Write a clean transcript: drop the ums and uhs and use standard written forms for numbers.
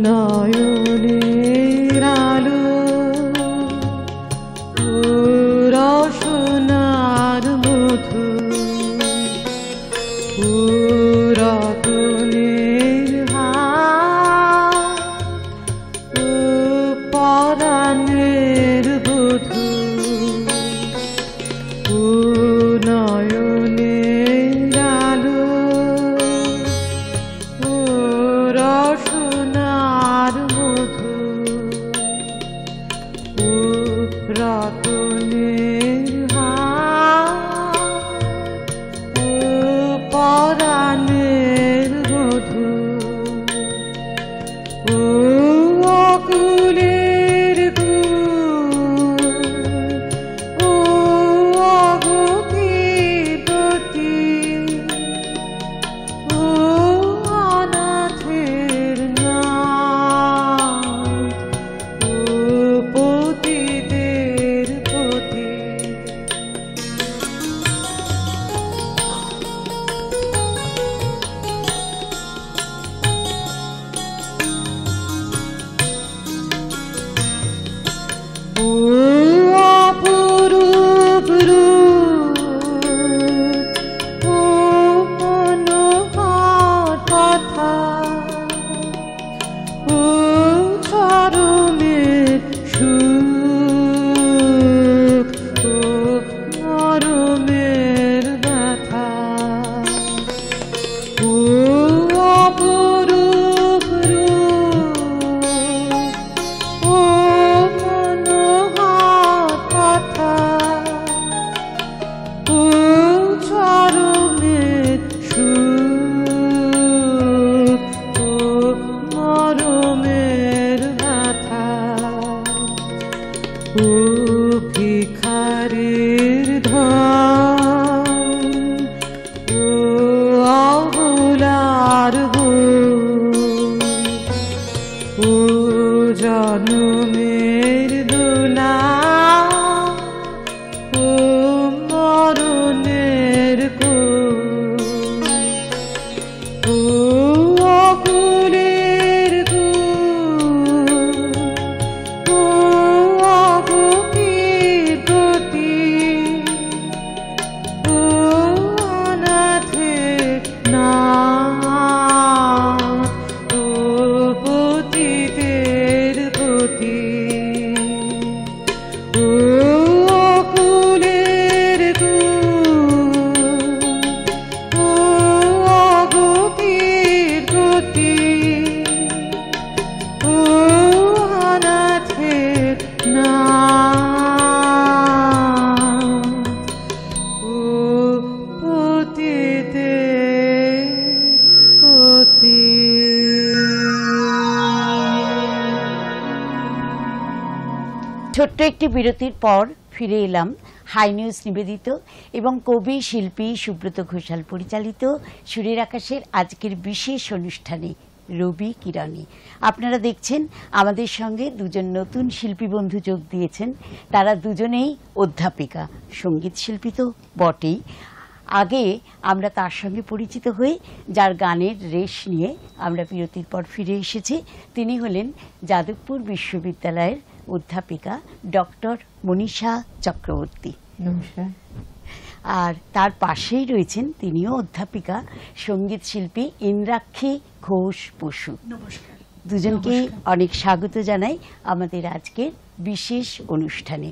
নয়নের আলো রসনার মধু রতনের হার পরাণের বধূ নয়নের আলো রসনার মধু রতনের হার পরাণের বধূ অকুলের অগতিপতি অনাথের নাথ পতিদের পতি অপরূপ রূপ মনোহর কথা চরমের সুখ নরমের ব্যথা অপরূপ রূপ মনোহর কথা চরমের সুখ নরমের ব্যথা ভিখারির ধন অবলার জনমের দোলা মরণের অকুলের অগতিপতি অনাথের নাথ পতিদের পতি অকুলের অগতিপতি অনাথের নাথ পতিদের পতি। ছোট্ট একটি বিরতির পর ফিরে এলাম হাই নিউজ নিবেদিত এবং কবি শিল্পী সুব্রত ঘোষাল পরিচালিত সুরের আকাশের আজকের বিশেষ অনুষ্ঠানে রবি কিরণে। আপনারা দেখছেন আমাদের সঙ্গে দুজন নতুন শিল্পী বন্ধু যোগ দিয়েছেন। তারা দুজনেই অধ্যাপিকা, সঙ্গীত শিল্পী তো বটেই। আগে আমরা তার সঙ্গে পরিচিত হয়ে যার গানের রেশ নিয়ে আমরা বিরতির পর ফিরে এসেছি, তিনি হলেন যাদবপুর বিশ্ববিদ্যালয়ের অধ্যাপিকা ডক্টর মনীষা চক্রবর্তী। নমস্কার। আর তার পাশেই রয়েছেন তিনিও অধ্যাপিকা, সঙ্গীত শিল্পী ইন্দ্রাক্ষী ঘোষ বসু। নমস্কার। দুজনকে অনেক স্বাগত জানাই আমাদের আজকের বিশেষ অনুষ্ঠানে।